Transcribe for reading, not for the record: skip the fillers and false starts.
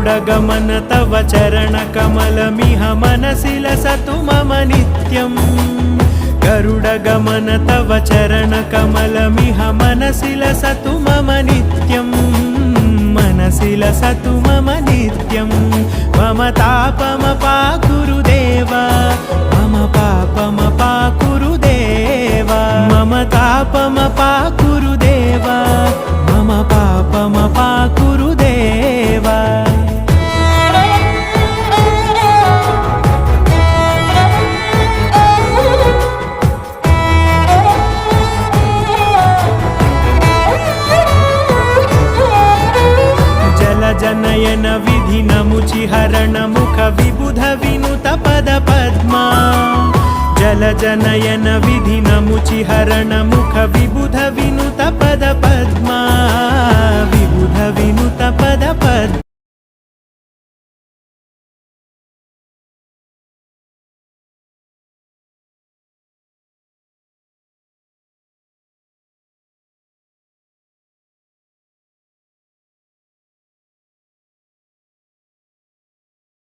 गरुडगमन तव चरणकमलमिह मनसि लसतु मम नित्यम् गरुडगमन तव चरणकमलमिह मनसि लसतु मम नित्यम् मनसि लसतु मम नित्यम् मम तापमपाकुरु देव मम पापमपाकुरु देव मम तापमपाकुरु देव मम पापमपाकुरु देव जनयन विधिनमुचिहरण मुख विबुध विनुत पद पद्मा जल जनयन विधिनमुचिहरण मुख विबुध विनुत पद पद्मा विबुध विनुत पद पद्मा